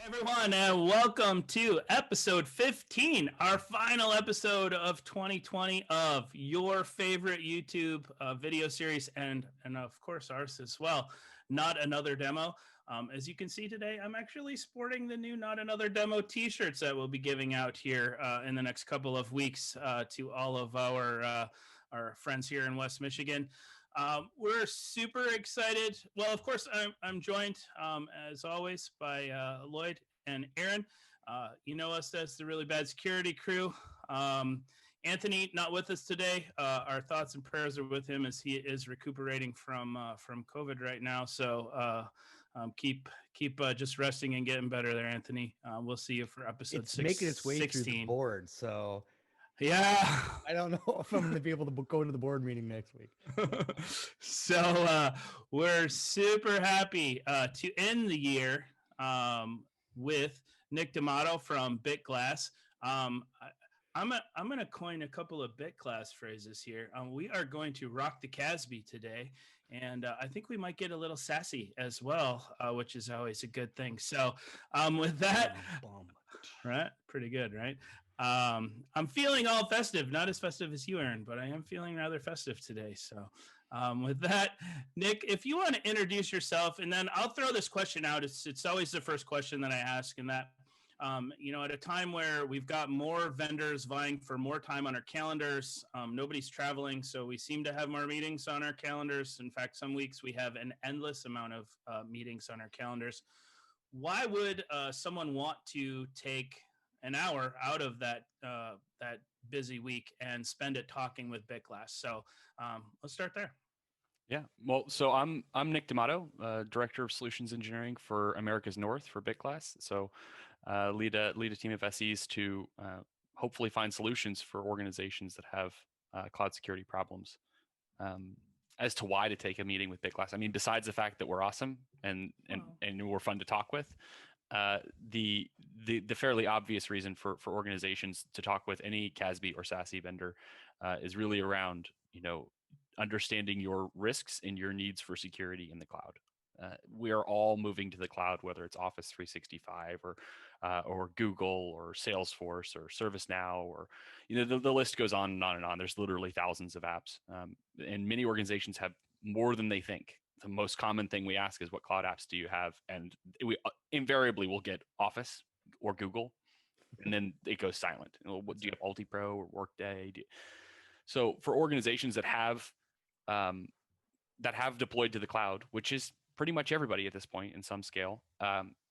Everyone, and welcome to episode 15, our final episode of 2020 of your favorite YouTube video series, and of course ours as well. Not Another Demo. As you can see today, I'm actually sporting the new Not Another Demo t-shirts that we'll be giving out here in the next couple of weeks to all of our friends here in West Michigan. We're super excited. Well, of course, I'm joined, as always, by Lloyd and Aaron. You know us as the Really Bad Security crew. Anthony, not with us today. Our thoughts and prayers are with him as he is recuperating from COVID right now. So keep just resting and getting better there, Anthony. We'll see you for episode making its way 16. through the board, so yeah. I don't know if I'm going to be able to go into the board meeting next week. So we're super happy to end the year with Nick D'Amato from Bitglass. I'm going to coin a couple of Bitglass phrases here. We are going to rock the CASB today, and I think we might get a little sassy as well, which is always a good thing. So with that, right, pretty good, right? I'm feeling all festive, not as festive as you, Aaron, but I am feeling rather festive today. So with that, Nick, if you want to introduce yourself, and then I'll throw this question out. It's always the first question that I ask, and that, at a time where we've got more vendors vying for more time on our calendars, nobody's traveling, so we seem to have more meetings on our calendars. In fact, some weeks we have an endless amount of meetings on our calendars. Why would someone want to take an hour out of that busy week and spend it talking with Bitglass? So let's start there. Yeah, well, so I'm Nick D'Amato, Director of Solutions Engineering for America's North for Bitglass. So lead a team of SEs to hopefully find solutions for organizations that have cloud security problems. As to why to take a meeting with Bitglass, I mean, besides the fact that we're awesome and we're fun to talk with, the fairly obvious reason for organizations to talk with any CASB or SASE vendor is really around, understanding your risks and your needs for security in the cloud. We are all moving to the cloud, whether it's Office 365 or Google or Salesforce or ServiceNow, or the list goes on and on and on. There's literally thousands of apps, and many organizations have more than they think. The most common thing we ask is, what cloud apps do you have? And we invariably will get Office or Google, and then it goes silent. What do you have? UltiPro or Workday? So for organizations that have deployed to the cloud, which is pretty much everybody at this point in some scale,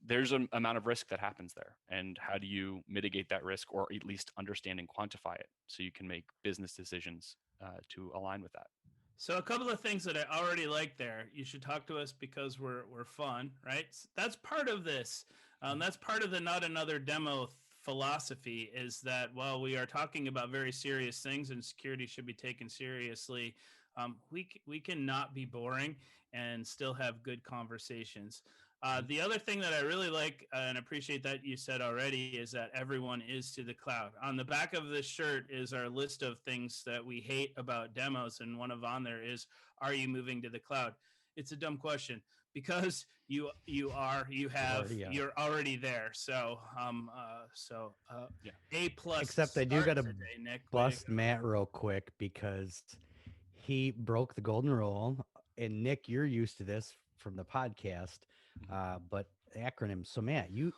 there's an amount of risk that happens there. And how do you mitigate that risk, or at least understand and quantify it so you can make business decisions to align with that? So a couple of things that I already like there. You should talk to us because we're fun, right? That's part of this. That's part of the Not Another Demo philosophy, is that while we are talking about very serious things and security should be taken seriously, we cannot be boring and still have good conversations. The other thing that I really like and appreciate that you said already is that everyone is to the cloud. On the back of this shirt is our list of things that we hate about demos, and one of on there is, are you moving to the cloud? It's a dumb question, because you're already there. So A plus. Except I do got to bust Matt real quick, because he broke the golden rule. And Nick, you're used to this from the podcast, but acronyms. So Matt, you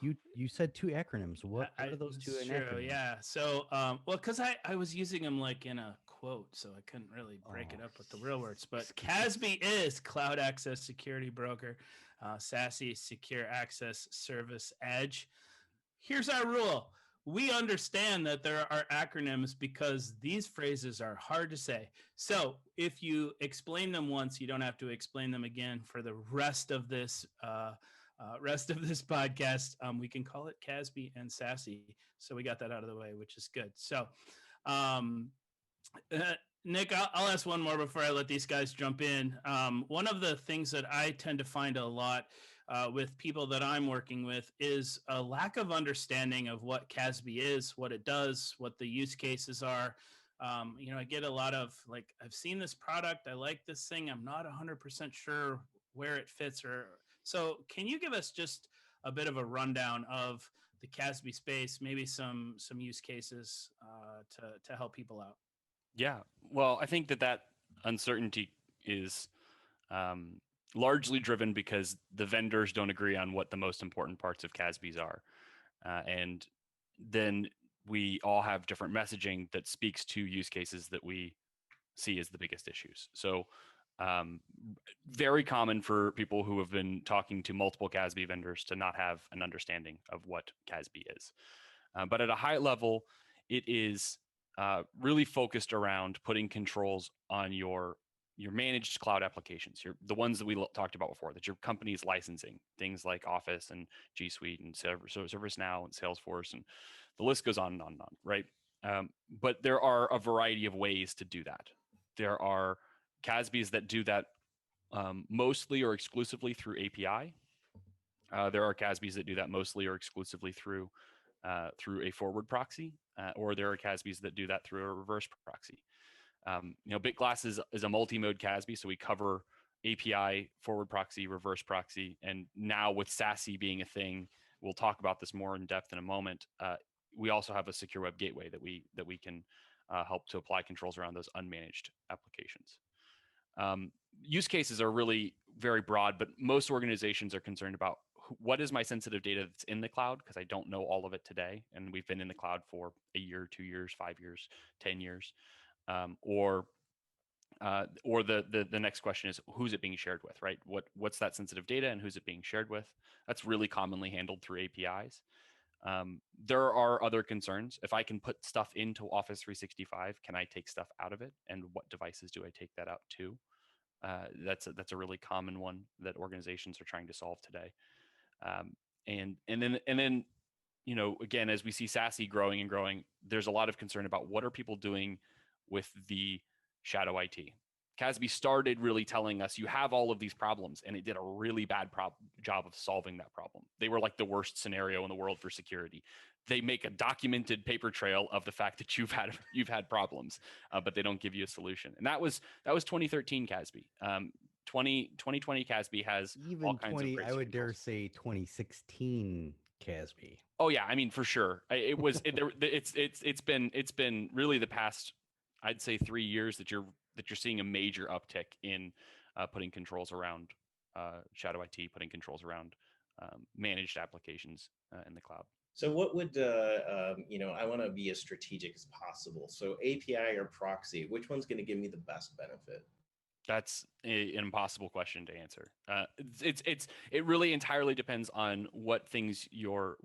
said two acronyms. What are those two acronyms? Yeah. So well, because I was using them like in a quote, so I couldn't really break it up with the real words. But CASB is Cloud Access Security Broker, SASE Secure Access Service Edge. Here's our rule. We understand that there are acronyms because these phrases are hard to say. So if you explain them once, you don't have to explain them again for the rest of this podcast. We can call it CASB and SASE. So we got that out of the way, which is good. So Nick, I'll ask one more before I let these guys jump in. One of the things that I tend to find a lot with people that I'm working with is a lack of understanding of what CASB is, what it does, what the use cases are. I get a lot of like, I've seen this product, I like this thing, I'm not 100% sure where it fits. So can you give us just a bit of a rundown of the CASB space, maybe some use cases to help people out. Yeah, well, I think that uncertainty is largely driven because the vendors don't agree on what the most important parts of CASBs are, and then we all have different messaging that speaks to use cases that we see as the biggest issues. So very common for people who have been talking to multiple CASB vendors to not have an understanding of what CASB is. But at a high level, it is really focused around putting controls on your managed cloud applications, the ones that we talked about before, that your company is licensing, things like Office and G Suite and ServiceNow and Salesforce, and the list goes on and on and on, right? But there are a variety of ways to do that. There are CASBs that do that mostly or exclusively through API. There are CASBs that do that mostly or exclusively through a forward proxy, or there are CASBs that do that through a reverse proxy. Bitglass is a multi-mode CASB, so we cover API, forward proxy, reverse proxy, and now with SASE being a thing, we'll talk about this more in depth in a moment. We also have a secure web gateway that we can help to apply controls around those unmanaged applications. Use cases are really very broad, but most organizations are concerned about what is my sensitive data that's in the cloud, because I don't know all of it today, and we've been in the cloud for a year, 2 years, 5 years, 10 years, or the next question is, who's it being shared with, right? What's that sensitive data and who's it being shared with? That's really commonly handled through APIs. There are other concerns. If I can put stuff into Office 365, can I take stuff out of it? And what devices do I take that out to? That's a really common one that organizations are trying to solve today. And then again, as we see SASE growing and growing, there's a lot of concern about what are people doing with the shadow IT. CASB started really telling us you have all of these problems, and it did a really bad job of solving that problem. They were like the worst scenario in the world for security. They make a documented paper trail of the fact that you've had problems, but they don't give you a solution. And that was 2013 CASB. 2020 CASB has even all kinds of 20. great I would dare controls. say 2016 CASB. Oh yeah, I mean for sure. It's been really the past, I'd say 3 years that you're seeing a major uptick in putting controls around shadow IT, putting controls around managed applications in the cloud. So what would, I want to be as strategic as possible. So API or proxy, which one's going to give me the best benefit? That's an impossible question to answer. It really entirely depends on what things you're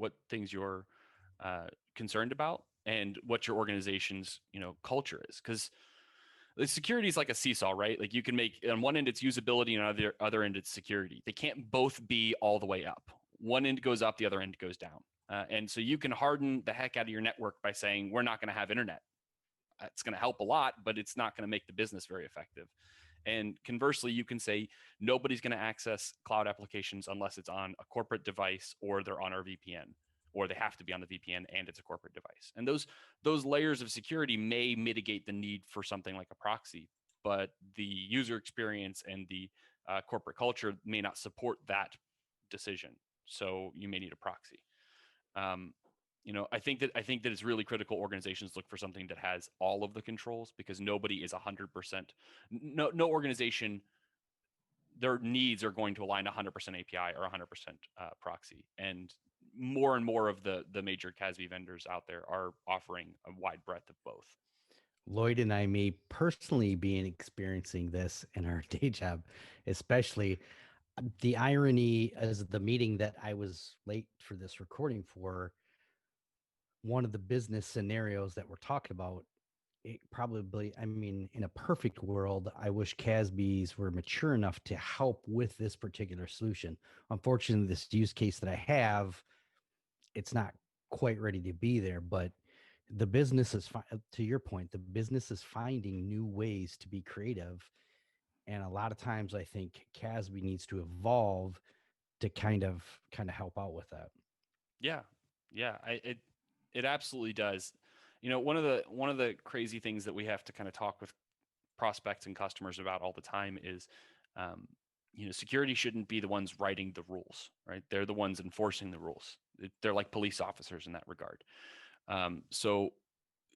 concerned about and what your organization's culture is, because the security is like a seesaw, right? Like you can make on one end it's usability and on the other end it's security. They can't both be all the way up. One end goes up, the other end goes down. And so you can harden the heck out of your network by saying we're not going to have internet. It's going to help a lot, but it's not going to make the business very effective. And conversely, you can say nobody's going to access cloud applications unless it's on a corporate device or they're on our VPN, or they have to be on the VPN and it's a corporate device. And those layers of security may mitigate the need for something like a proxy, but the user experience and the corporate culture may not support that decision. So you may need a proxy. I think that it's really critical organizations look for something that has all of the controls, because nobody is 100%. No organization, their needs are going to align 100% API or 100% proxy. And more of the major CASB vendors out there are offering a wide breadth of both. Lloyd and I may personally be experiencing this in our day job, especially. The irony is the meeting that I was late for this recording for, one of the business scenarios that we're talking about, it probably, I mean, in a perfect world, I wish CASBs were mature enough to help with this particular solution. Unfortunately, this use case that I have, it's not quite ready to be there, but the business is, to your point, the business is finding new ways to be creative. And a lot of times I think CASB needs to evolve to kind of help out with that. Yeah. It absolutely does. One of the crazy things that we have to kind of talk with prospects and customers about all the time is, security shouldn't be the ones writing the rules, right? They're the ones enforcing the rules. They're like police officers in that regard. So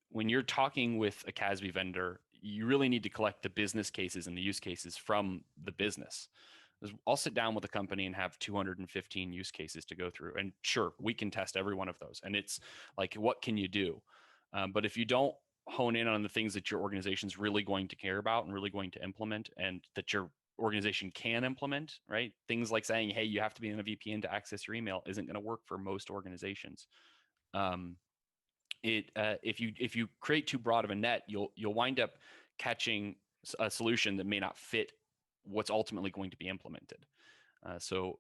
when you're talking with a CASB vendor, you really need to collect the business cases and the use cases from the business. I'll sit down with a company and have 215 use cases to go through. And sure, we can test every one of those. And it's like, what can you do? But if you don't hone in on the things that your organization's really going to care about and really going to implement, and that your organization can implement, right? Things like saying, hey, you have to be in a VPN to access your email isn't going to work for most organizations. If you create too broad of a net, you'll wind up catching a solution that may not fit what's ultimately going to be implemented. So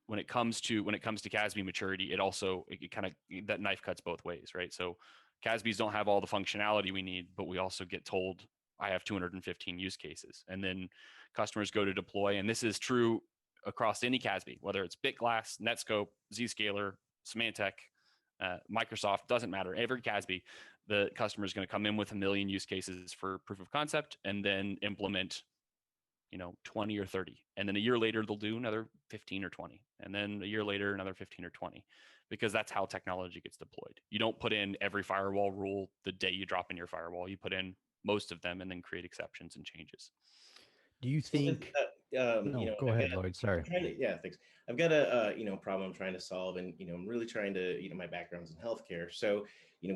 when it comes to CASB maturity, it kind of, that knife cuts both ways, right? So CASBs don't have all the functionality we need, but we also get told I have 215 use cases, and then customers go to deploy, and this is true across any CASB, whether it's Bitglass, Netscope, Zscaler, Symantec, Microsoft, doesn't matter. Every CASB, the customer is going to come in with 1 million use cases for proof of concept, and then implement 20 or 30, and then a year later they'll do another 15 or 20, and then a year later another 15 or 20, because that's how technology gets deployed. You don't put in every firewall rule the day you drop in your firewall. You put in most of them and then create exceptions and changes. Do you think? No, go ahead, Lloyd. Sorry. Thanks. I've got a problem I'm trying to solve, and I'm really trying to my background's in healthcare, so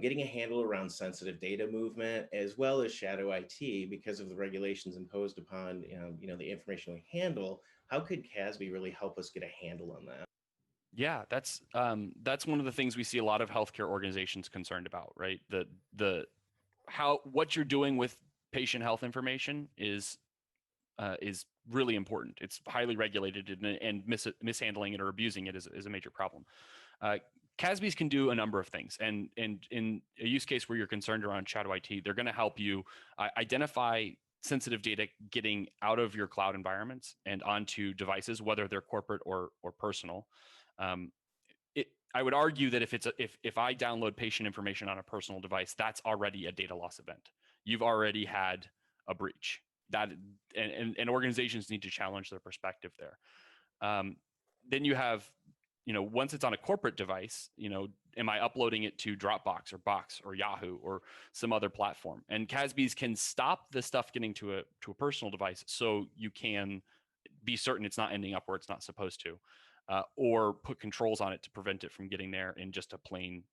getting a handle around sensitive data movement as well as shadow IT because of the regulations imposed upon the information we handle. How could CASB really help us get a handle on that? Yeah, that's one of the things we see a lot of healthcare organizations concerned about, right? What you're doing with patient health information is really important. It's highly regulated, and mishandling it or abusing it is a major problem. CASBs can do a number of things, and in a use case where you're concerned around shadow IT, they're going to help you identify sensitive data getting out of your cloud environments and onto devices, whether they're corporate or personal. I would argue that if I download patient information on a personal device, that's already a data loss event. You've already had a breach. And organizations need to challenge their perspective there. Then you have, once it's on a corporate device, am I uploading it to Dropbox or Box or Yahoo or some other platform? And CASBs can stop the stuff getting to a personal device, so you can be certain it's not ending up where it's not supposed to, or put controls on it to prevent it from getting there in just a plain,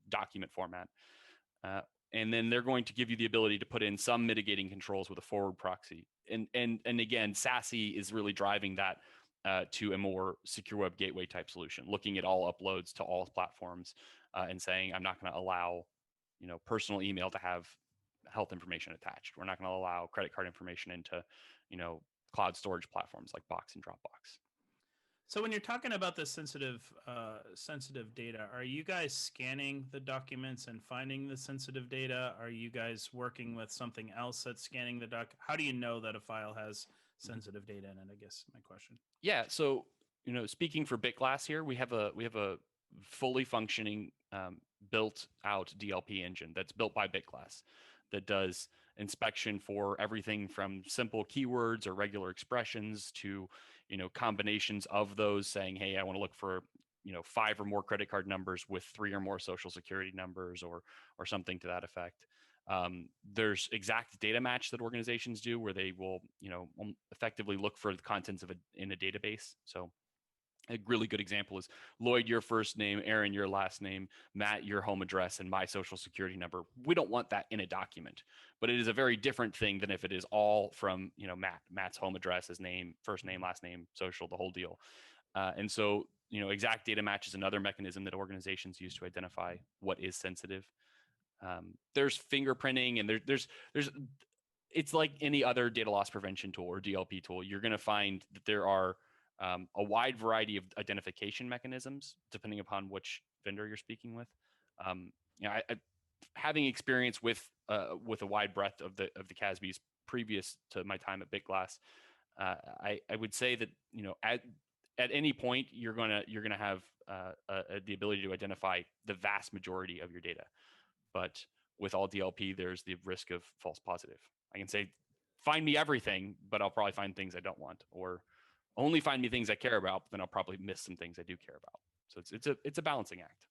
document format. And then they're going to give you the ability to put in some mitigating controls with a forward proxy. And again, SASE is really driving that to a more secure web gateway type solution, looking at all uploads to all platforms, and saying, I'm not going to allow, personal email to have health information attached. We're not going to allow credit card information into, cloud storage platforms like Box and Dropbox. So when you're talking about the sensitive data, are you guys scanning the documents and finding the sensitive data? Are you guys working with something else that's scanning the doc? How do you know that a file has sensitive data in it? I guess my question. Yeah. So speaking for Bitglass here, we have a fully functioning built out DLP engine that's built by Bitglass that does inspection for everything from simple keywords or regular expressions to combinations of those, saying, hey, I want to look for 5 or more credit card numbers with 3 or more social security numbers, or something to that effect. There's exact data match that organizations do where they will effectively look for the contents in a database. So a really good example is Lloyd, your first name, Aaron, your last name, Matt, your home address, and my social security number. We don't want that in a document, but it is a very different thing than if it is all from Matt's home address, his name, first name, last name, social, the whole deal. And so exact data match is another mechanism that organizations use to identify what is sensitive. There's fingerprinting, and there's it's like any other data loss prevention tool or DLP tool. You're going to find that there are a wide variety of identification mechanisms depending upon which vendor you're speaking with. Having experience with a wide breadth of the CASBs previous to my time at Bitglass, I would say that at any point you're gonna have the ability to identify the vast majority of your data, but with all DLP there's the risk of false positive. I can say find me everything, but I'll probably find things I don't want, or only find me things I care about, but then I'll probably miss some things I do care about. So it's a balancing act.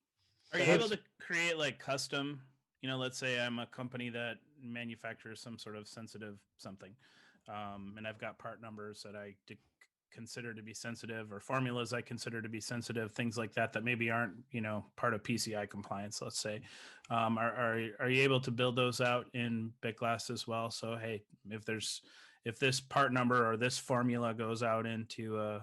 Are you able to create like custom, let's say I'm a company that manufactures some sort of sensitive something, and I've got part numbers that I consider to be sensitive, or formulas I consider to be sensitive, things like that, that maybe aren't, part of PCI compliance, let's say. Are you able to build those out in Bitglass as well? So, hey, if this part number or this formula goes out into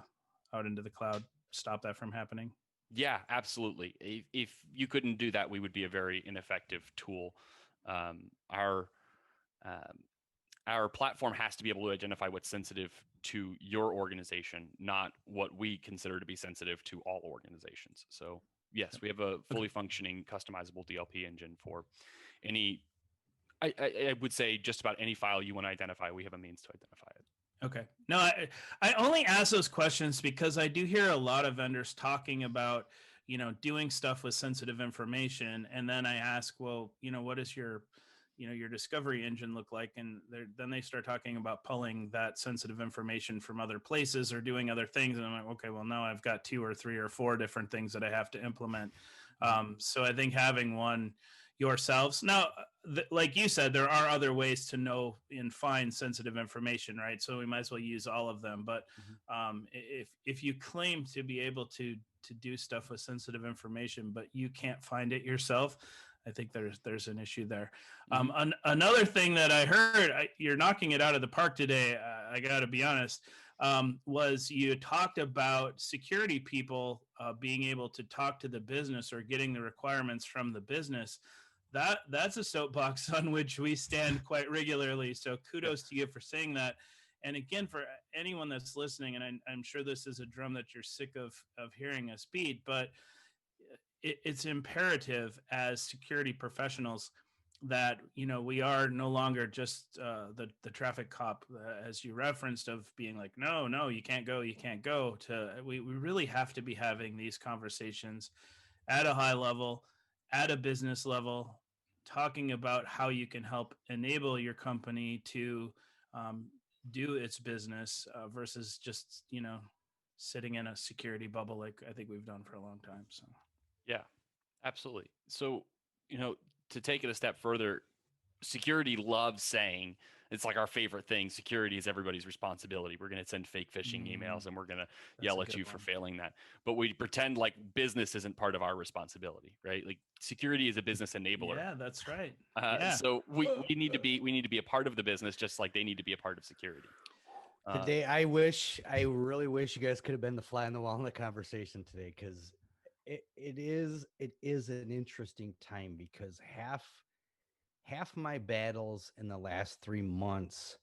the cloud, stop that from happening? Yeah, absolutely. If you couldn't do that, we would be a very ineffective tool. Our platform has to be able to identify what's sensitive to your organization, not what we consider to be sensitive to all organizations. So yes, we have a fully functioning customizable DLP engine for any, I would say just about any file you want to identify, we have a means to identify it. Okay. No, I only ask those questions because I do hear a lot of vendors talking about, doing stuff with sensitive information. And then I ask, well, what is your discovery engine look like? And then they start talking about pulling that sensitive information from other places or doing other things. And I'm like, okay, well, now I've got 2 or 3 or 4 different things that I have to implement. So I think having one yourselves. Now, like you said, there are other ways to know and find sensitive information, right? So we might as well use all of them. But if you claim to be able to do stuff with sensitive information, but you can't find it yourself, I think there's an issue there. Another thing that I heard, you're knocking it out of the park today, I got to be honest, was you talked about security people being able to talk to the business or getting the requirements from the business. That's a soapbox on which we stand quite regularly. So kudos to you for saying that. And again, for anyone that's listening, and I'm sure this is a drum that you're sick of hearing us beat, but it's imperative as security professionals that we are no longer just the traffic cop, as you referenced, of being like, no, you can't go. To we really have to be having these conversations at a high level, at a business level, talking about how you can help enable your company to do its business versus just sitting in a security bubble like I think we've done for a long time. So yeah, absolutely. So to take it a step further, security loves saying it's like our favorite thing. Security is everybody's responsibility. We're going to send fake phishing emails and we're going to yell at you for failing that. But we pretend like business isn't part of our responsibility, right? Like security is a business enabler. Yeah, that's right. So we need to be a part of the business, just like they need to be a part of security. Today, I really wish you guys could have been the fly on the wall in the conversation today, because it is an interesting time, because half my battles in the last 3 months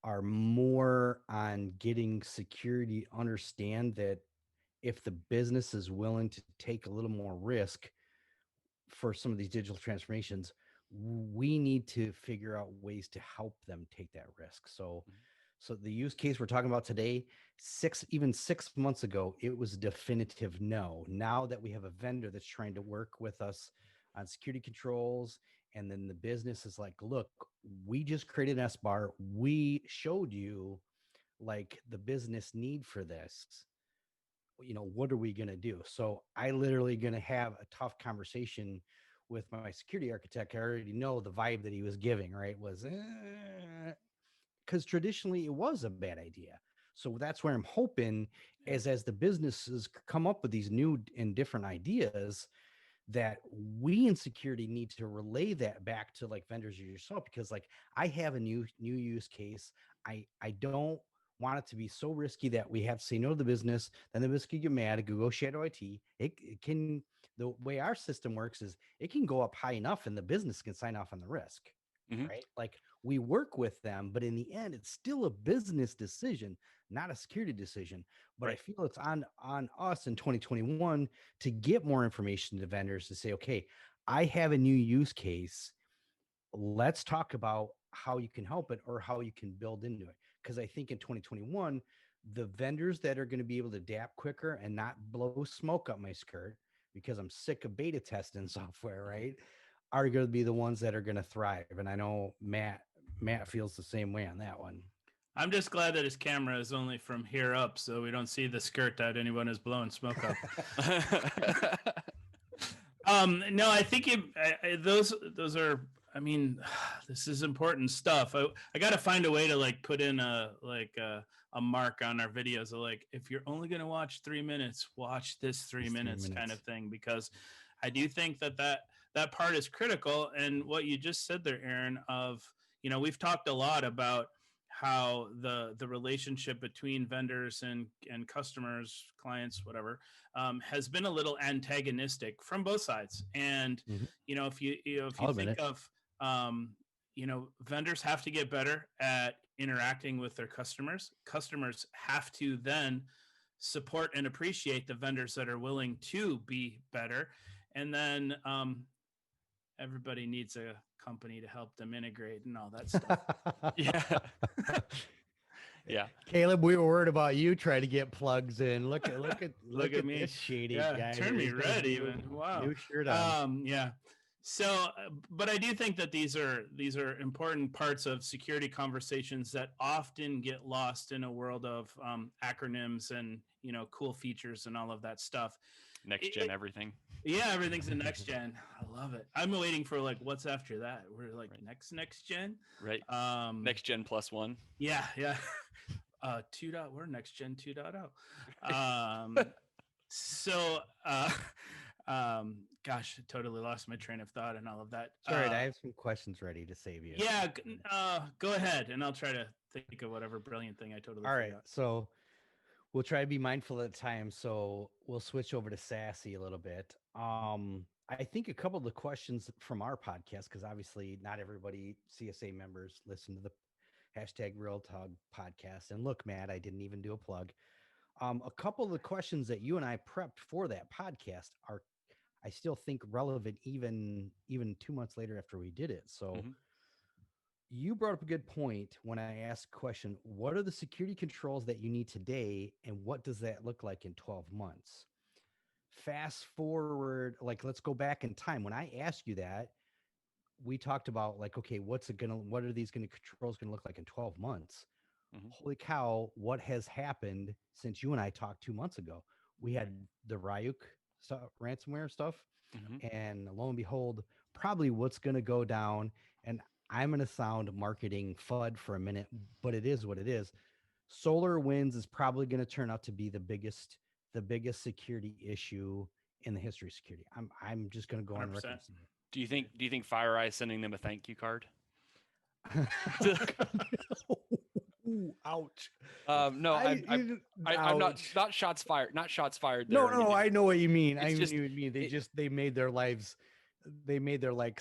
are more on getting security understand that if the business is willing to take a little more risk for some of these digital transformations, we need to figure out ways to help them take that risk. So the use case we're talking about today, 6 months ago, it was a definitive no. Now that we have a vendor that's trying to work with us on security controls, and then the business is like, look, we just created an SBAR. We showed you like the business need for this. What are we going to do? So I literally going to have a tough conversation with my security architect. I already know the vibe that he was giving, right? Was because traditionally it was a bad idea. So that's where I'm hoping as the businesses come up with these new and different ideas, that we in security need to relay that back to like vendors or yourself, because like I have a new use case. I don't want it to be so risky that we have to say no to the business. Then the business can get mad. It could go shadow IT. It can, the way our system works is it can go up high enough and the business can sign off on the risk. Right? Like we work with them, but in the end, it's still a business decision, not a security decision. But I feel it's on us in 2021 to get more information to vendors to say, okay, I have a new use case. Let's talk about how you can help it or how you can build into it. Because I think in 2021, the vendors that are going to be able to adapt quicker and not blow smoke up my skirt, because I'm sick of beta testing software, right, are going to be the ones that are going to thrive. And I know Matt Matt feels the same way on that one. I'm just glad that his camera is only from here up, so we don't see the skirt that anyone is blowing smoke up. No, I think those are. I mean, this is important stuff. I got to find a way to like put in a mark on our videos of like, if you're only going to watch 3 minutes, watch this 3 minutes kind of thing, because I do think that part is critical. And what you just said there, Aaron, of we've talked a lot about how the relationship between vendors and customers, clients, whatever, has been a little antagonistic from both sides. And if you think of vendors have to get better at interacting with their customers. Customers have to then support and appreciate the vendors that are willing to be better, and then everybody needs a company to help them integrate and all that stuff. Yeah. Yeah. Caleb, we were worried about you trying to get plugs in. Look at me. This shady guy. Turn me red even. Wow. New shirt on. Yeah. So, but I do think that these are important parts of security conversations that often get lost in a world of acronyms and cool features and all of that stuff. Next gen everything. Yeah, everything's in next gen. I love it. I'm waiting for like what's after that. We're like next gen. Right. Next gen +1. Yeah. We're next gen 2.0. So gosh, I totally lost my train of thought and all of that. Sorry, I have some questions ready to save you. Yeah, go ahead, and I'll try to think of whatever brilliant thing I totally All right, forgot. so we'll try to be mindful of the time, so we'll switch over to SASE a little bit. I think a couple of the questions from our podcast, because obviously not everybody CSA members listen to the #RealTalk podcast. And look, Matt, I didn't even do a plug. A couple of the questions that you and I prepped for that podcast are, I still think, relevant even 2 months later after we did it. So you brought up a good point when I asked a question, what are the security controls that you need today, and what does that look like in 12 months? Fast forward, like, let's go back in time. When I asked you that, we talked about like, okay, what are these controls going to look like in 12 months? Holy cow, what has happened since you and I talked 2 months ago? We had the Ryuk ransomware stuff, and lo and behold, probably what's going to go down, and I'm going to sound marketing FUD for a minute, but it is what it is. SolarWinds is probably going to turn out to be the biggest security issue in the history of security. I'm just going to go 100%. On record. Do you think FireEye is sending them a thank you card? Ooh, ouch. No, I'm not shots fired. Not shots fired. No, I know what you mean. They made their lives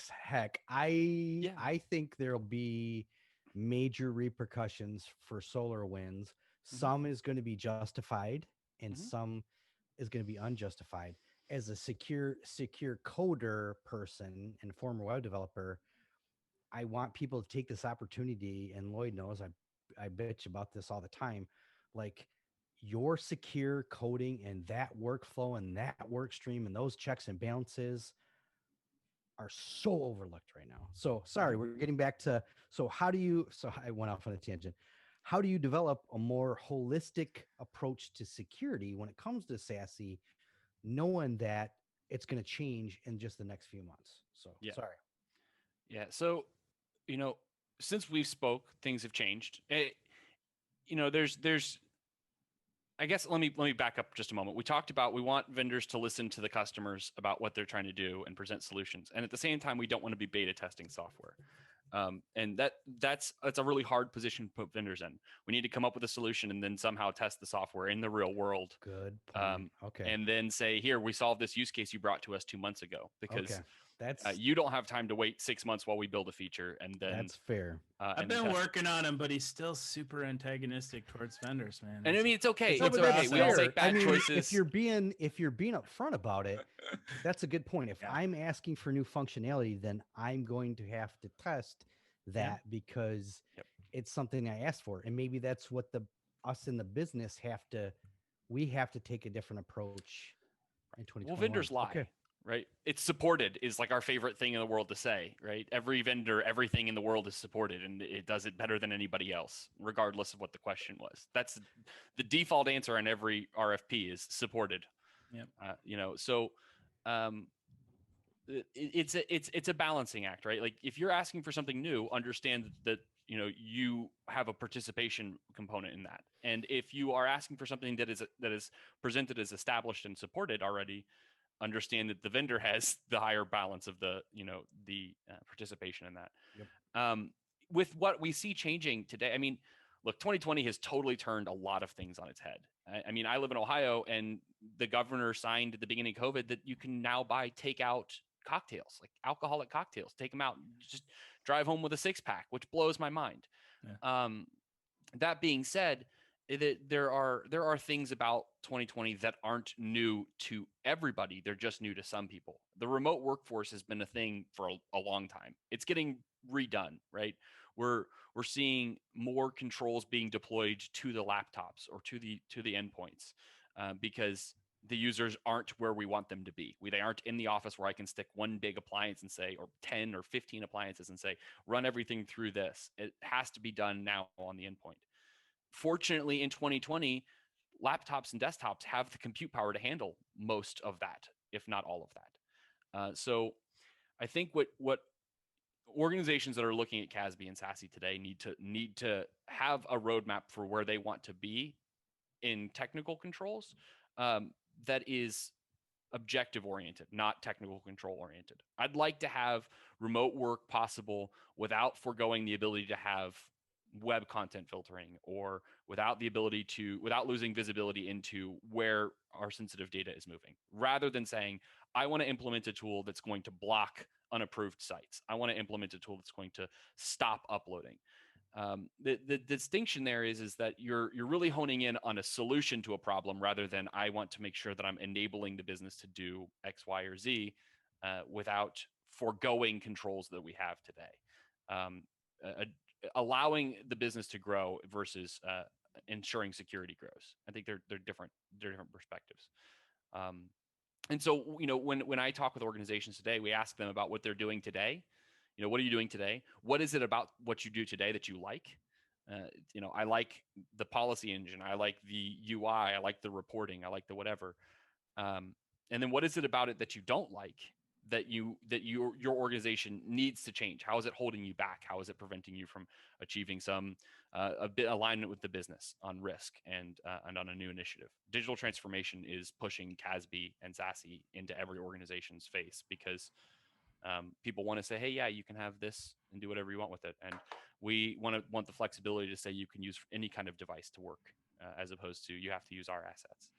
heck. I think there'll be major repercussions for SolarWinds. Some is going to be justified, and some is going to be unjustified. As a secure coder person and former web developer, I want people to take this opportunity, and Lloyd knows I bitch about this all the time. Like, your secure coding and that workflow and that work stream and those checks and balances are so overlooked right now. So sorry, we're getting back to, so I went off on a tangent. How do you develop a more holistic approach to security when it comes to SASE, knowing that it's going to change in just the next few months? So sorry. Yeah. So, since we spoke, things have changed. There's I guess let me back up just a moment. We talked about, we want vendors to listen to the customers about what they're trying to do and present solutions. And at the same time, we don't want to be beta testing software. And that's a really hard position to put vendors in. We need to come up with a solution and then somehow test the software in the real world. Good point. Okay. And then say, here, we solved this use case you brought to us 2 months ago, because you don't have time to wait 6 months while we build a feature. And then that's fair. I've been working on him, but he's still super antagonistic towards vendors, man. And I mean, it's okay. It's okay. We all make bad choices. If you're being upfront about it, that's a good point. If I'm asking for new functionality, then I'm going to have to test that because it's something I asked for. And maybe that's what us in the business have to take a different approach in 2021. Well, vendors lie. Okay. right? It's supported is like our favorite thing in the world to say, right? Every vendor, everything in the world is supported, and it does it better than anybody else, regardless of what the question was. That's the default answer on every RFP is supported. Yep. So um, it's a balancing act, right? Like if you're asking for something new, understand that you have a participation component in that, and if you are asking for something that is presented as established and supported already, understand that the vendor has the higher balance of the participation in that. Yep. With what we see changing today, I mean, look, 2020 has totally turned a lot of things on its head. I mean, I live in Ohio, and the governor signed at the beginning of COVID that you can now buy takeout cocktails, like alcoholic cocktails. Take them out, just drive home with a 6-pack, which blows my mind. Yeah. That being said, there are things about 2020 that aren't new to everybody. They're just new to some people. The remote workforce has been a thing for a long time. It's getting redone, right? We're seeing more controls being deployed to the laptops or to the endpoints because the users aren't where we want them to be. They aren't in the office where I can stick one big appliance and say, or 10 or 15 appliances and say, run everything through this. It has to be done now on the endpoint. Fortunately, in 2020, laptops and desktops have the compute power to handle most of that, if not all of that. So I think what organizations that are looking at CASB and SASE today need to have a roadmap for where they want to be in technical controls that is objective oriented, not technical control oriented. I'd like to have remote work possible without foregoing the ability to have web content filtering, or without losing visibility into where our sensitive data is moving, rather than saying, I want to implement a tool that's going to block unapproved sites. I want to implement a tool that's going to stop uploading. The distinction there is that you're really honing in on a solution to a problem, rather than I want to make sure that I'm enabling the business to do X, Y, or Z without foregoing controls that we have today. Allowing the business to grow versus ensuring security grows. I think they're different perspectives. And so, when I talk with organizations today, we ask them about what they're doing today. What are you doing today? What is it about what you do today that you like? I like the policy engine. I like the UI. I like the reporting. I like the whatever. And then what is it about it that you don't like, that your organization needs to change? How is it holding you back? How is it preventing you from achieving some a bit alignment with the business on risk and on a new initiative? Digital transformation is pushing CASB and SASE into every organization's face, because people want to say, hey, yeah, you can have this and do whatever you want with it. And we want the flexibility to say you can use any kind of device to work, as opposed to you have to use our assets.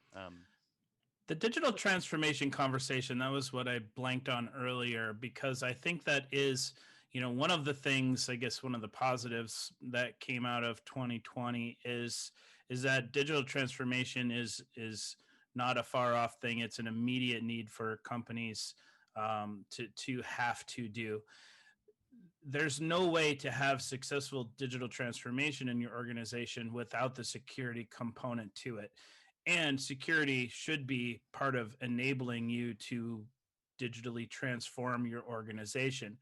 The digital transformation conversation, that was what I blanked on earlier, because I think that is, one of the things, I guess one of the positives that came out of 2020 is that digital transformation is not a far off thing. It's an immediate need for companies to have to do. There's no way to have successful digital transformation in your organization without the security component to it. And security should be part of enabling you to digitally transform your organization.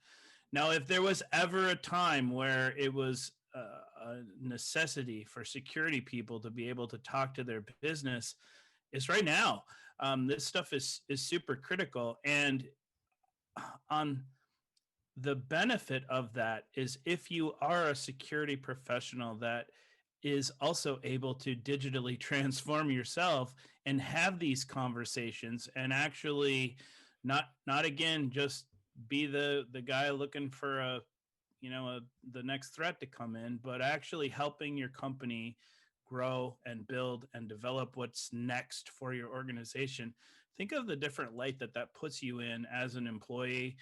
Now, if there was ever a time where it was a necessity for security people to be able to talk to their business, it's right now. This stuff is super critical. And on the benefit of that is, if you are a security professional that is also able to digitally transform yourself and have these conversations, and actually not again just be the guy looking for the next threat to come in, but actually helping your company grow and build and develop what's next for your organization. Think of the different light that puts you in as an employee,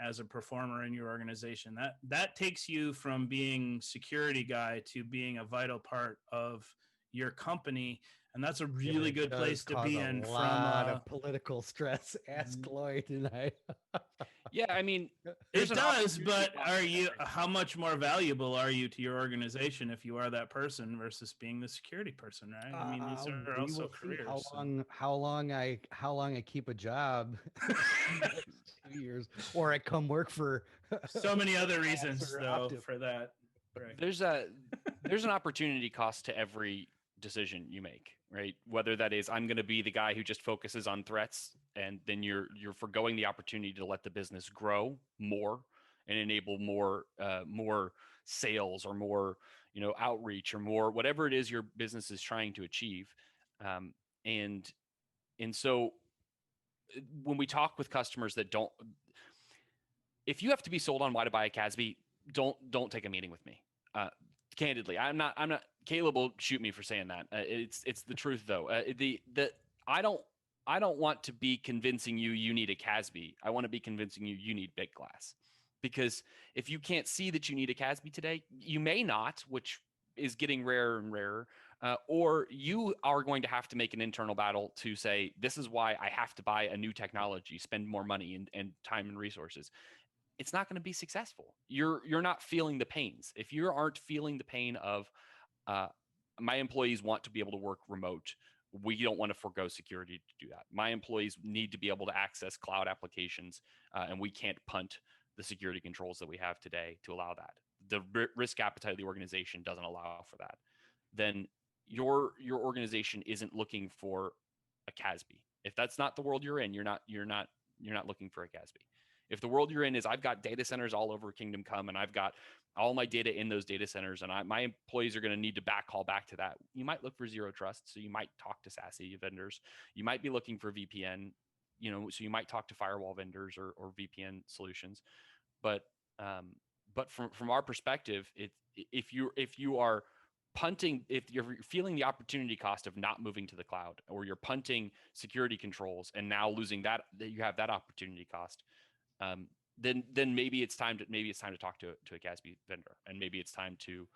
as a performer in your organization. That takes you from being security guy to being a vital part of your company, and that's a really good place to be in. A lot of political stress. Ask Lloyd and I. Yeah, I mean, It does, but are you? How much more valuable are you to your organization if you are that person versus being the security person, right? I mean, these are We also will see careers. how long I keep a job next 2 years, or I come work for So many other reasons, or though, Optiv. for that. Right. There's an opportunity cost to every decision you make, right? Whether that is I'm going to be the guy who just focuses on threats, and then you're forgoing the opportunity to let the business grow more and enable more sales or more outreach or more whatever it is your business is trying to achieve, um, and so when we talk with customers that don't, if you have to be sold on why to buy a CASB, don't take a meeting with me. Candidly, I'm not. Caleb will shoot me for saying that. It's the truth though. I don't want to be convincing you need a CASB. I want to be convincing you need Bitglass, because if you can't see that you need a CASB today, you may not, which is getting rarer and rarer. Or you are going to have to make an internal battle to say, this is why I have to buy a new technology, spend more money and time and resources. It's not going to be successful. You're not feeling the pains. If you aren't feeling the pain of my employees want to be able to work remote, we don't want to forego security to do that. My employees need to be able to access cloud applications, and we can't punt the security controls that we have today to allow that. The risk appetite of the organization doesn't allow for that. Then your organization isn't looking for a CASB. If that's not the world you're in, you're not looking for a CASB. If the world you're in is I've got data centers all over Kingdom Come and I've got all my data in those data centers and my employees are going to need to call back to that, you might look for zero trust. So you might talk to SASE vendors. You might be looking for VPN, so you might talk to firewall vendors or VPN solutions. But from our perspective, if you are punting, if you're feeling the opportunity cost of not moving to the cloud, or you're punting security controls and now losing that you have that opportunity cost, then maybe it's time to talk to a CASB vendor, and maybe it's time to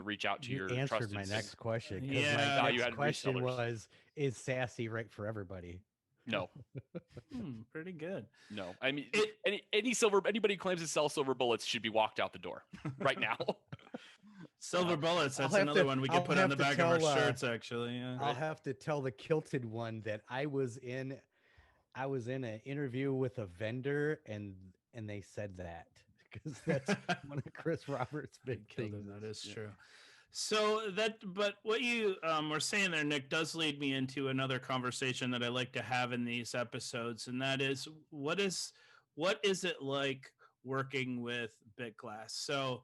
reach out to your answered trusted my next question. Yeah. My you next had question resellers. was, is SASE right for everybody? No. Pretty good. No. I mean, anybody who claims to sell silver bullets should be walked out the door right now. Silver bullets. That's have another to- one we I'll can put on have the to back of our tell, shirts, actually. Yeah. I'll have to tell the kilted one that I was in an interview with a vendor, and they said that, because that's one of Chris Roberts' big things. That is true. So but what you were saying there, Nick, does lead me into another conversation that I like to have in these episodes, and that is what is it like working with Bitglass? So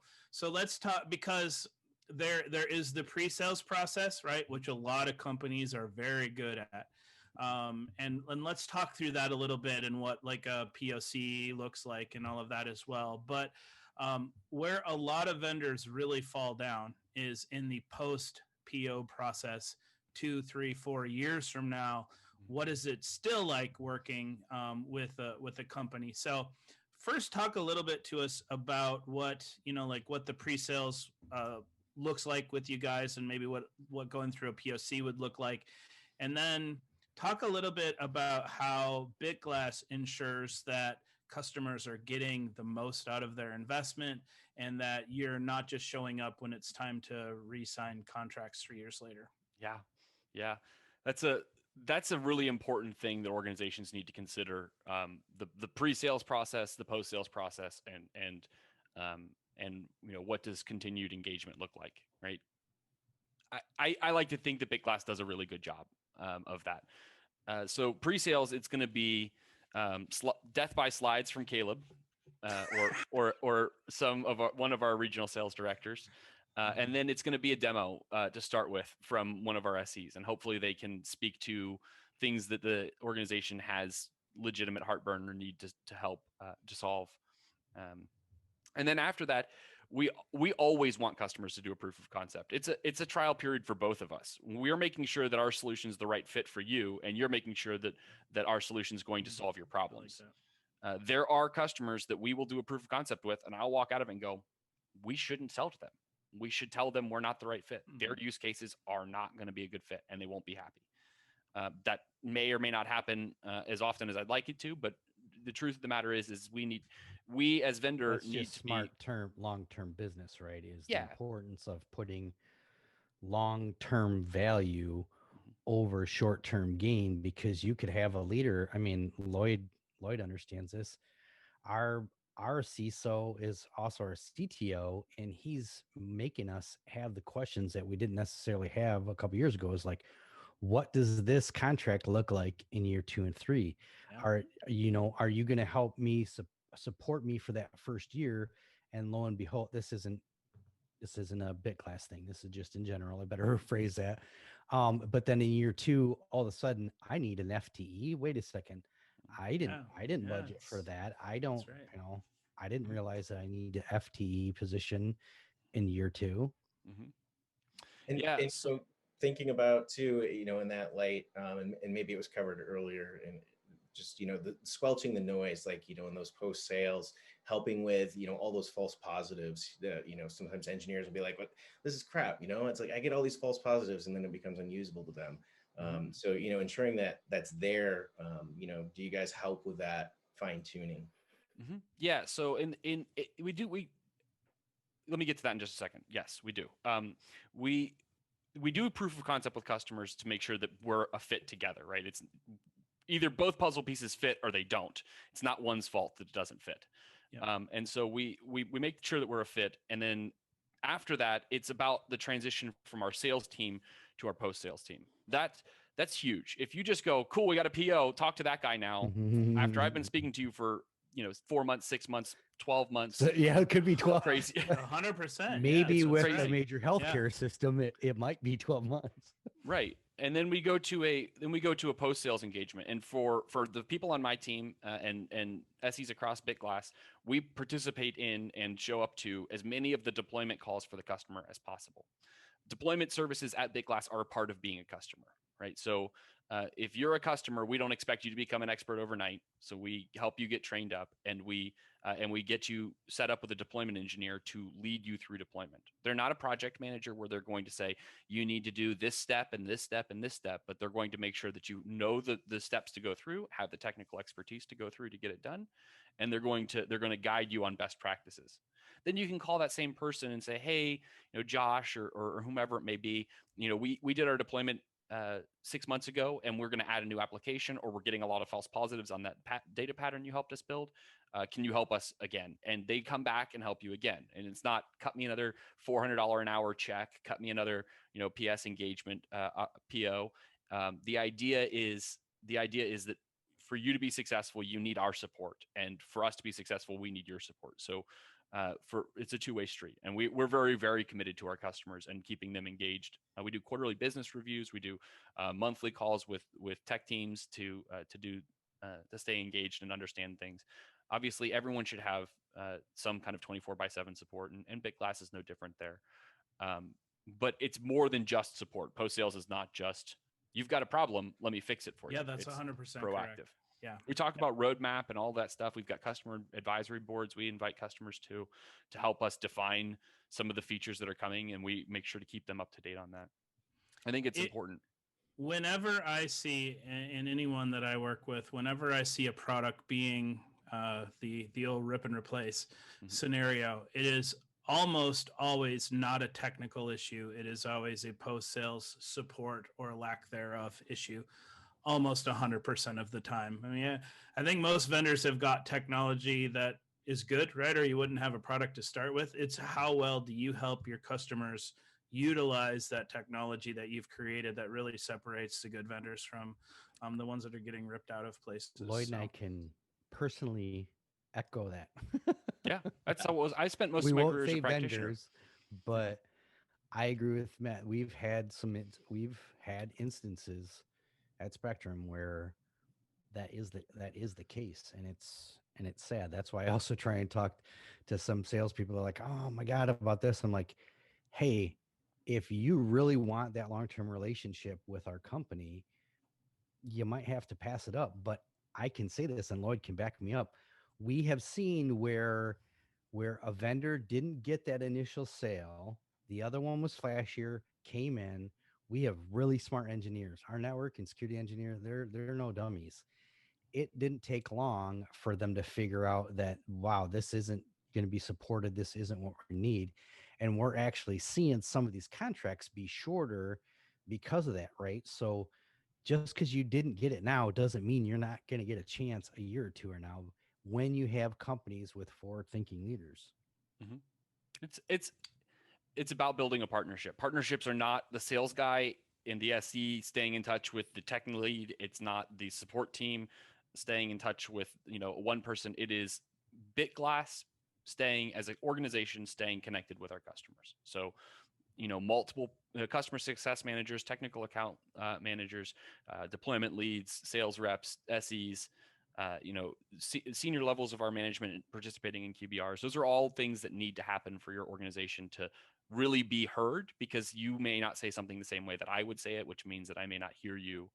let's talk, because there is the pre-sales process, right, which a lot of companies are very good at. And let's talk through that a little bit, and what like a POC looks like and all of that as well. But where a lot of vendors really fall down is in the post PO process. 2, 3, 4 years from now, what is it still like working with a company? So first, talk a little bit to us about what what the pre-sales looks like with you guys, and maybe what going through a POC would look like, and then talk a little bit about how Bitglass ensures that customers are getting the most out of their investment, and that you're not just showing up when it's time to re-sign contracts 3 years later. Yeah. That's a really important thing that organizations need to consider. The pre-sales process, the post-sales process, and what does continued engagement look like, right? I like to think that Bitglass does a really good job of that. So pre-sales, it's going to be death by slides from Caleb, or one of our regional sales directors, and then it's going to be a demo to start with from one of our SEs, and hopefully they can speak to things that the organization has legitimate heartburn or need to help to solve. And then after that, we always want customers to do a proof of concept. It's a trial period for both of us. We're making sure that our solution is the right fit for you, and you're making sure that our solution is going to solve your problems. There are customers that we will do a proof of concept with, and I'll walk out of it and go, we shouldn't sell to them. We should tell them we're not the right fit. Their use cases are not going to be a good fit, and they won't be happy. That may or may not happen as often as I'd like it to, but the truth of the matter is we as vendor That's need just to be smart term, long-term business, right? Is the yeah. importance of putting long-term value Mhm. over short-term gain, because you could have a leader. I mean, Lloyd understands this. Our our CISO is also our CTO, and he's making us have the questions that we didn't necessarily have a couple years ago. Is like, what does this contract look like in year 2 and 3? Yeah. Are you going to help me support me for that first year? And lo and behold, this isn't a Bitglass thing. This is just in general. I better rephrase that. But then in year 2, all of a sudden, I need an FTE. Wait a second. I didn't Yeah. I didn't Yeah. budget for that. I don't, That's right. I didn't Mhm. realize that I need an FTE position in year 2. Mhm. And Yeah. and So so thinking about too, in that light, and maybe it was covered earlier, and just the squelching the noise, like in those post sales, helping with all those false positives. Sometimes engineers will be like, "What? This is crap." It's like I get all these false positives, and then it becomes unusable to them. So ensuring that that's there. Do you guys help with that fine tuning? yeah. So we let me get to that in just a second. Yes, we do. We we do a proof of concept with customers to make sure that we're a fit together, right? It's either both puzzle pieces fit or they don't. It's not one's fault that it doesn't fit. Yep. And so we make sure that we're a fit, and then after that, it's about the transition from our sales team to our post sales team. That's huge. If you just go, cool, we got a PO, talk to that guy now. After I've been speaking to you for 4 months, 6 months, 12 months, So, yeah, it could be 12. crazy. 100%. Maybe yeah, with that's a right. major Yeah. healthcare system, it might be 12 months. Right. And then we go to a post sales engagement. And for the people on my team and SEs across Bitglass, we participate in and show up to as many of the deployment calls for the customer as possible. Deployment services at Bitglass are a part of being a customer, right? So if you're a customer, we don't expect you to become an expert overnight. So we help you get trained up, and we get you set up with a deployment engineer to lead you through deployment. They're not a project manager where they're going to say you need to do this step and this step and this step, but they're going to make sure that you know the steps to go through, have the technical expertise to go through to get it done, and they're going to guide you on best practices. Then you can call that same person and say, hey, Josh or whomever it may be, we did our deployment 6 months ago, and we're going to add a new application, or we're getting a lot of false positives on that data pattern you helped us build. Can you help us again? And they come back and help you again. And it's not cut me another $400 an hour check, cut me another PS engagement PO. The idea is that for you to be successful, you need our support, and for us to be successful, we need your support. So it's a two-way street, and we're very, very committed to our customers and keeping them engaged. We do quarterly business reviews. We do monthly calls with tech teams to stay engaged and understand things. Obviously, everyone should have some kind of 24/7 support, and Bitglass is no different there. But it's more than just support. Post sales is not just you've got a problem, let me fix it for you. Yeah, that's It's 100% proactive. correct. Yeah. We talk about roadmap and all that stuff. We've got customer advisory boards we invite customers to help us define some of the features that are coming, and we make sure to keep them up to date on that. I think it's important. Whenever I see in anyone that I work with, whenever I see a product being the old rip and replace scenario, it is almost always not a technical issue. It is always a post sales support or lack thereof issue. Almost 100% of the time. I mean, I think most vendors have got technology that is good, right? Or you wouldn't have a product to start with. It's how well do you help your customers utilize that technology that you've created that really separates the good vendors from the ones that are getting ripped out of places. Lloyd and I can personally echo that. Yeah, that's how it was. I spent most We of my won't career as say a practitioner. vendors, but I agree with Matt. We've had instances at Spectrum where that is the case, and it's sad. That's why I also try and talk to some salespeople. They're like, "Oh my god, about this." I'm like, "Hey, if you really want that long-term relationship with our company, you might have to pass it up." But I can say this, and Lloyd can back me up. We have seen where a vendor didn't get that initial sale, the other one was flashier, came in. We have really smart engineers. Our network and security engineer, they're no dummies. it didn't take long for them to figure out that, wow, this isn't going to be supported. This isn't what we need. And we're actually seeing some of these contracts be shorter because of that, right? So just because you didn't get it now doesn't mean you're not going to get a chance a year or two or now when you have companies with forward thinking leaders. Mm-hmm. It's about building a partnership. Partnerships are not the sales guy in the SE staying in touch with the technical lead. It's not the support team staying in touch with, one person. It is Bitglass staying as an organization, staying connected with our customers. So, multiple customer success managers, technical account managers, deployment leads, sales reps, SEs, senior levels of our management participating in QBRs. Those are all things that need to happen for your organization to really be heard, because you may not say something the same way that I would say it, which means that I may not hear you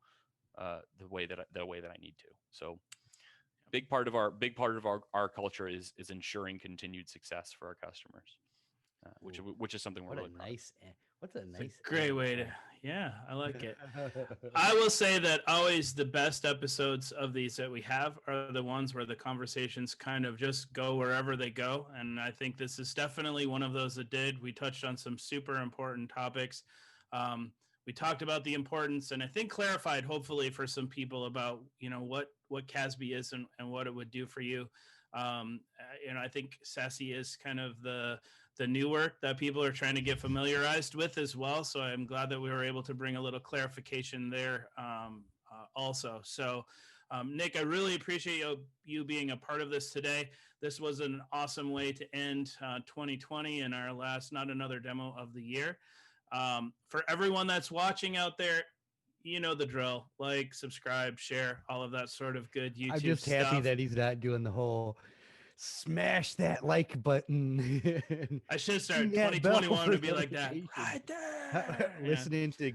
the way that I need to. So big part of our culture is ensuring continued success for our customers, which is something we're really proud of. What's a nice, great way to, yeah, I like it. I will say that always the best episodes of these that we have are the ones where the conversations kind of just go wherever they go. And I think this is definitely one of those that did. We touched on some super important topics. We talked about the importance, and I think clarified, hopefully, for some people about, what CASB is and what it would do for you. I think SASE is kind of the new work that people are trying to get familiarized with as well. So I'm glad that we were able to bring a little clarification there also. So Nick, I really appreciate you being a part of this today. This was an awesome way to end 2020 and our last Not Another Demo of the year. For everyone that's watching out there, you know the drill. Like, subscribe, share, all of that sort of good YouTube I'm just stuff. happy that he's not doing the whole smash that like button. I should start 2021 to be like that. Right there. listening to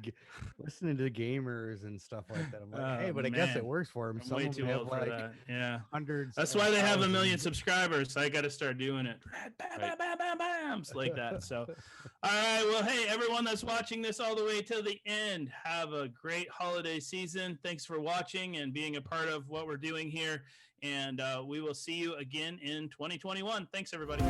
gamers and stuff like that. I'm like, hey, but I guess it works for him. I'm way too old for that. Yeah. Hundreds. That's why they have 1 million subscribers. I got to start doing it. Bam, bam, bam, bam, like that. So, all right. Well, hey, everyone that's watching this all the way to the end, have a great holiday season. Thanks for watching and being a part of what we're doing here. And we will see you again in 2021. Thanks, everybody.